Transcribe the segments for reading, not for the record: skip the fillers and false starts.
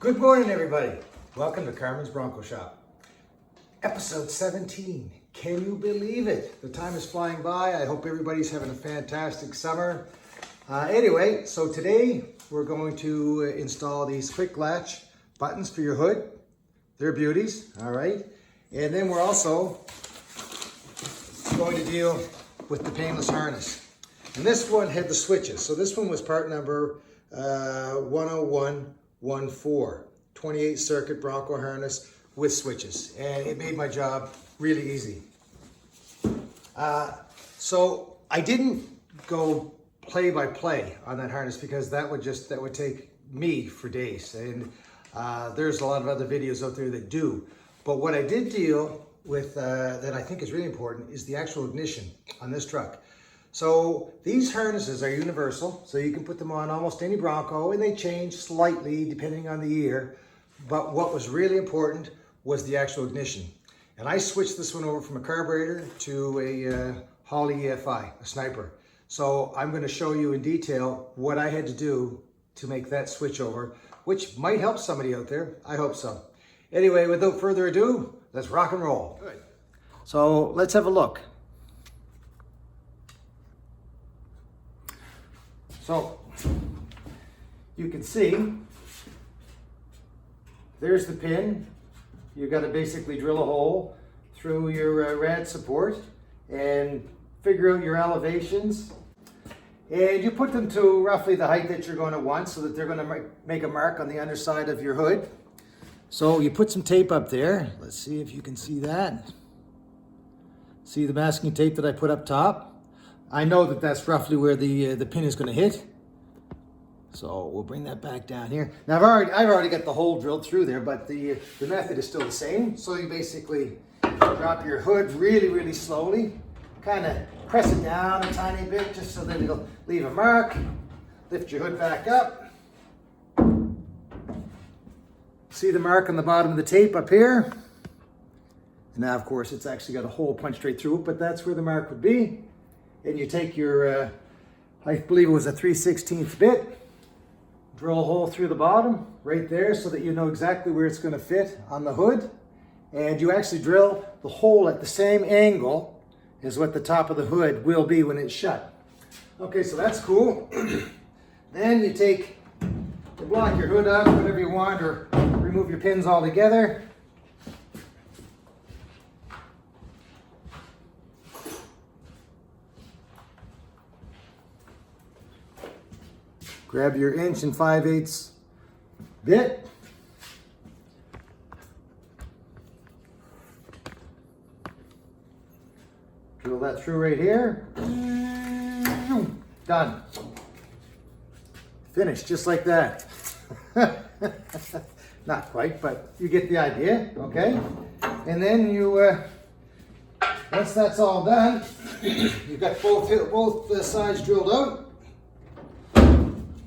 Good morning, everybody. Welcome to Carmens Bronco Shop. Episode 17. Can you believe it? The time is flying by. I hope everybody's having a fantastic summer. Anyway, so today we're going to install these quick latch buttons for your hood. They're beauties, all right? And then we're also going to deal with the painless harness. And this one had the switches. So this one was part number 10114, 28 circuit Bronco harness with switches. And it made my job really easy. So I didn't go play by play on that harness because that would take me for days. And there's a lot of other videos out there that do. But what I did deal with that I think is really important is the actual ignition on this truck. So these harnesses are universal, so you can put them on almost any Bronco, and they change slightly depending on the year. But what was really important was the actual ignition. And I switched this one over from a carburetor to a Holley EFI, a sniper. So I'm going to show you in detail what I had to do to make that switch over, which might help somebody out there. I hope so. Anyway, without further ado, let's rock and roll. Good. So let's have a look. So you can see there's the pin. You've got to basically drill a hole through your rad support and figure out your elevations. And you put them to roughly the height that you're going to want so that they're going to make a mark on the underside of your hood. So you put some tape up there. Let's see if you can see that. See the masking tape that I put up top? I know that that's roughly where the pin is going to hit. So we'll bring that back down here. Now I've already got the hole drilled through there, but the method is still the same. So you basically drop your hood really, really slowly. Kind of press it down a tiny bit just so that it'll leave a mark. Lift your hood back up. See the mark on the bottom of the tape up here? And now, of course, it's actually got a hole punched straight through it, but that's where the mark would be. And you take your, I believe it was a 3/16 bit, drill a hole through the bottom right there so that you know exactly where it's going to fit on the hood. And you actually drill the hole at the same angle as what the top of the hood will be when it's shut. Okay, so that's cool. Then you block your hood up, whatever you want, or remove your pins altogether. Grab your 1 5/8 bit. Drill that through right here. Done. Finished, just like that. Not quite, but you get the idea, okay? And then you, once that's all done, you've got both sides drilled out.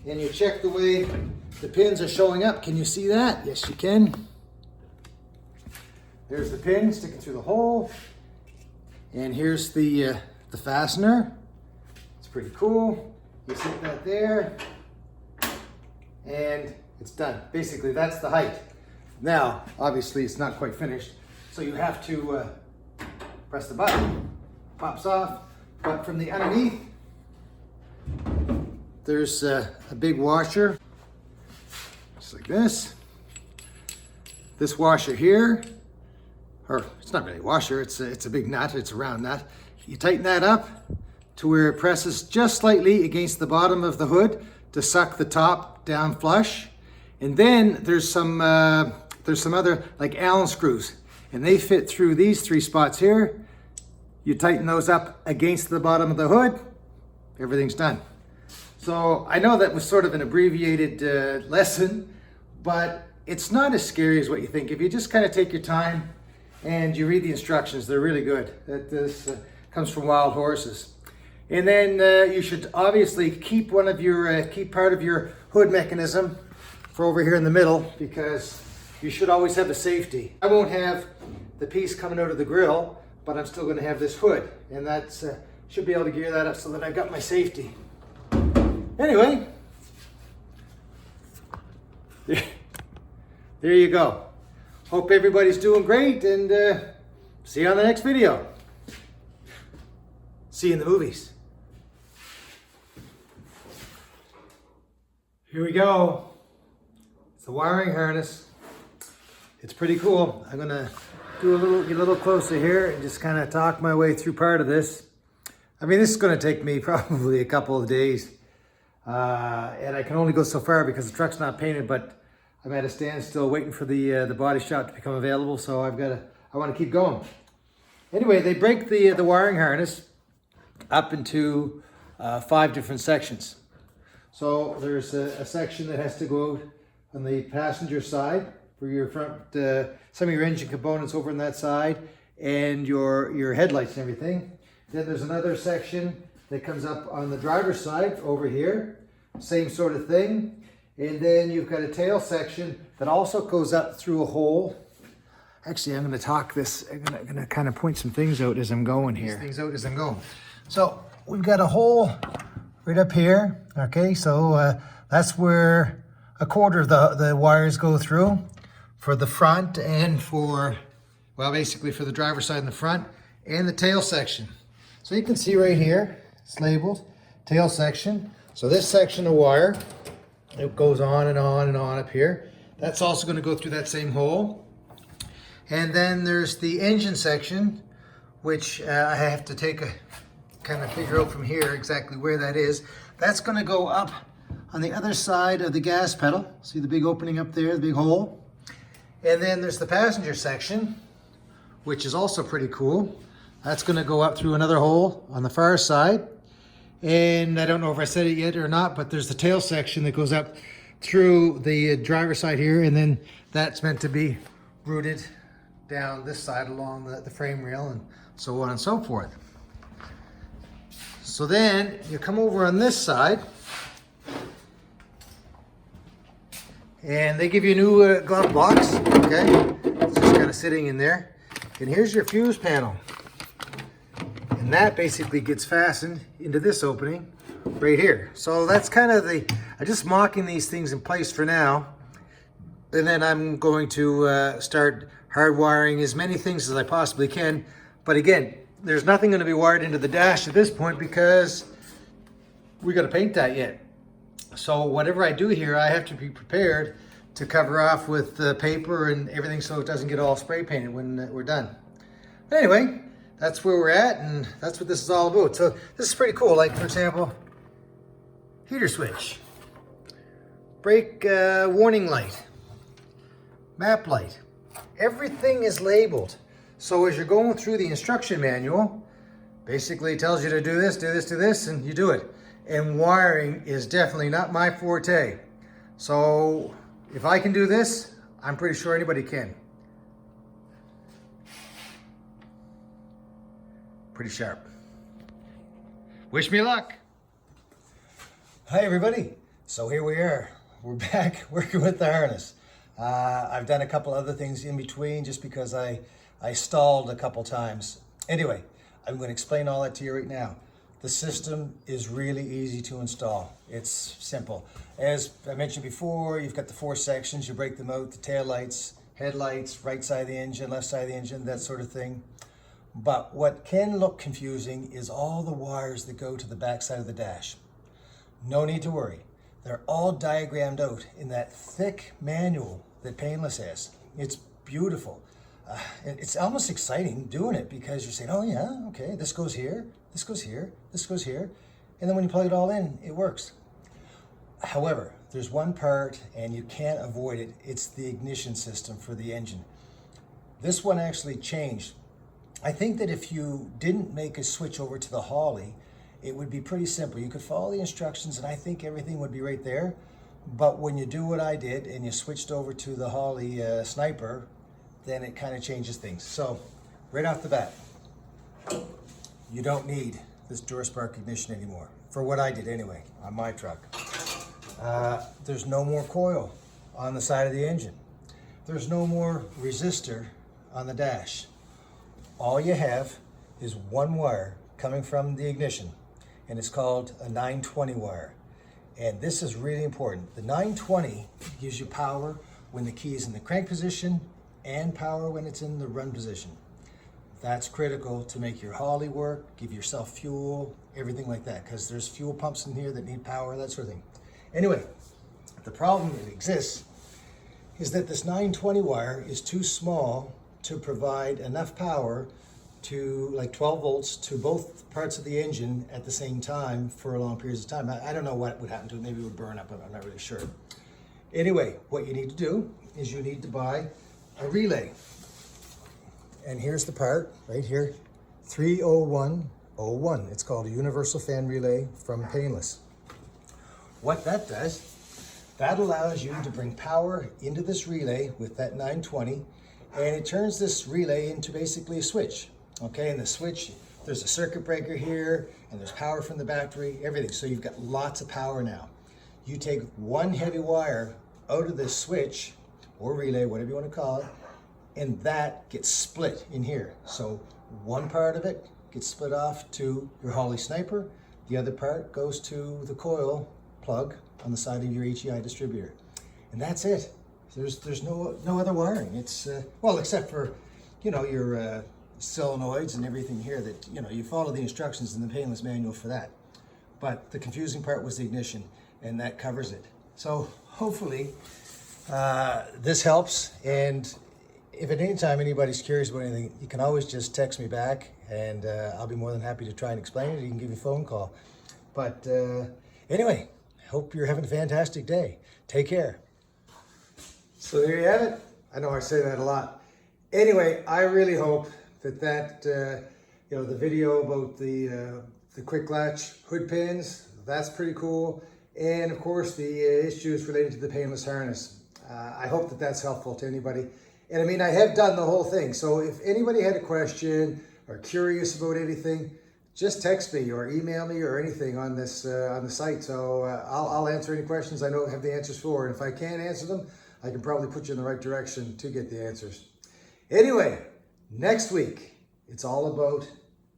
And you check the way the pins are showing up. Can you see that? Yes, you can. There's the pin sticking through the hole. And here's the fastener. It's pretty cool. You stick that there. And it's done. Basically, that's the height. Now, obviously, it's not quite finished. So you have to press the button. Pops off. But from the underneath, there's a big washer, just like this. This washer here, or it's not really a washer, it's a big nut, it's a round nut. You tighten that up to where it presses just slightly against the bottom of the hood to suck the top down flush. And then there's some other like Allen screws, and they fit through these 3 spots here. You tighten those up against the bottom of the hood, everything's done. So I know that was sort of an abbreviated lesson, but it's not as scary as what you think. If you just kind of take your time and you read the instructions, they're really good. This comes from Wild Horses. And then you should obviously keep part of your hood mechanism for over here in the middle, because you should always have a safety. I won't have the piece coming out of the grill, but I'm still going to have this hood, and that's should be able to gear that up so that I've got my safety. Anyway, there you go. Hope everybody's doing great, and see you on the next video. See you in the movies. Here we go. It's the wiring harness. It's pretty cool. I'm gonna get a little closer here and just kind of talk my way through part of this. I mean, this is gonna take me probably a couple of days. And I can only go so far because the truck's not painted, but I'm at a standstill waiting for the body shop to become available, so I want to keep going. Anyway, they break the wiring harness up into 5 different sections. So there's a section that has to go on the passenger side for your front, some of your engine components over on that side, and your headlights and everything. Then there's another section that comes up on the driver's side over here, same sort of thing. And then you've got a tail section that also goes up through a hole. Actually, I'm going to talk this. I'm going to kind of point some things out as I'm going here. So we've got a hole right up here. Okay, so that's where a quarter of the wires go through for the front and for, well, basically for the driver's side in the front and the tail section. So you can see right here, it's labeled tail section. So this section of wire, it goes on and on and on up here. That's also going to go through that same hole. And then there's the engine section, which I have to take a kind of figure out from here exactly where that is. That's going to go up on the other side of the gas pedal. See the big opening up there, the big hole? And then there's the passenger section, which is also pretty cool. That's going to go up through another hole on the far side. And I don't know if I said it yet or not, but there's the tail section that goes up through the driver's side here, and then that's meant to be routed down this side along the frame rail and so on and so forth. So then you come over on this side, and they give you a new glove box, okay? It's just kind of sitting in there. And here's your fuse panel. And that basically gets fastened into this opening right here. So that's kind of I'm just mocking these things in place for now. And then I'm going to start hardwiring as many things as I possibly can. But again, there's nothing going to be wired into the dash at this point because we got to paint that yet. So whatever I do here, I have to be prepared to cover off with paper and everything so it doesn't get all spray painted when we're done. But anyway, that's where we're at, and that's what this is all about. So this is pretty cool. Like, for example, heater switch, brake warning light, map light. Everything is labeled. So as you're going through the instruction manual, basically it tells you to do this, do this, do this, and you do it. And wiring is definitely not my forte. So if I can do this, I'm pretty sure anybody can. Pretty sharp. Wish me luck. Hi everybody. So here we are. We're back working with the harness. I've done a couple other things in between just because I stalled a couple times. Anyway, I'm going to explain all that to you right now. The system is really easy to install. It's simple. As I mentioned before, you've got the 4 sections. You break them out, the tail lights, headlights, right side of the engine, left side of the engine, that sort of thing. But what can look confusing is all the wires that go to the back side of the dash. No need to worry. They're all diagrammed out in that thick manual that Painless has. It's beautiful. It's almost exciting doing it because you're saying, oh yeah, okay, this goes here, this goes here, this goes here. And then when you plug it all in, it works. However, there's one part and you can't avoid it. It's the ignition system for the engine. This one actually changed. I think that if you didn't make a switch over to the Holley, it would be pretty simple. You could follow the instructions and I think everything would be right there. But when you do what I did and you switched over to the Holley Sniper, then it kind of changes things. So right off the bat, you don't need this Durspark ignition anymore. For what I did anyway, on my truck. There's no more coil on the side of the engine. There's no more resistor on the dash. All you have is one wire coming from the ignition, and it's called a 920 wire. And this is really important. The 920 gives you power when the key is in the crank position and power when it's in the run position. That's critical to make your Holley work, give yourself fuel, everything like that, because there's fuel pumps in here that need power, that sort of thing. Anyway, the problem that exists is that this 920 wire is too small to provide enough power to like 12 volts to both parts of the engine at the same time for long periods of time. I don't know what would happen to it. Maybe it would burn up. I'm not really sure. Anyway, what you need to do is you need to buy a relay. And here's the part right here, 30101. It's called a universal fan relay from Painless. What that does, that allows you to bring power into this relay with that 920, and it turns this relay into basically a switch. Okay, and the switch, there's a circuit breaker here, and there's power from the battery, everything. So you've got lots of power now. You take one heavy wire out of this switch, or relay, whatever you want to call it, and that gets split in here. So one part of it gets split off to your Holley Sniper, the other part goes to the coil plug on the side of your HEI distributor. And that's it. There's no other wiring. It's, well, except for, you know, your solenoids and everything here that, you know, you follow the instructions in the Painless manual for that. But the confusing part was the ignition, and that covers it. So hopefully this helps, and if at any time anybody's curious about anything, you can always just text me back, and I'll be more than happy to try and explain it. You can give me a phone call. But anyway, hope you're having a fantastic day. Take care. So there you have it. I know I say that a lot. Anyway, I really hope that you know, the video about the quick latch hood pins, that's pretty cool. And of course, the issues related to the Painless harness. I hope that that's helpful to anybody. And I mean, I have done the whole thing. So if anybody had a question or curious about anything, just text me or email me or anything on this on the site. So I'll answer any questions I don't have the answers for. And if I can't answer them, I can probably put you in the right direction to get the answers. Anyway, next week, it's all about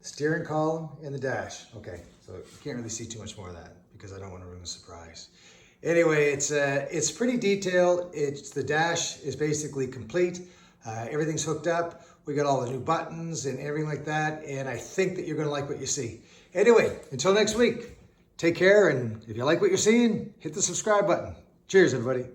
the steering column and the dash. Okay, so you can't really see too much more of that because I don't want to ruin the surprise. Anyway, it's pretty detailed. The dash is basically complete. Everything's hooked up. We got all the new buttons and everything like that. And I think that you're going to like what you see. Anyway, until next week, take care. And if you like what you're seeing, hit the subscribe button. Cheers, everybody.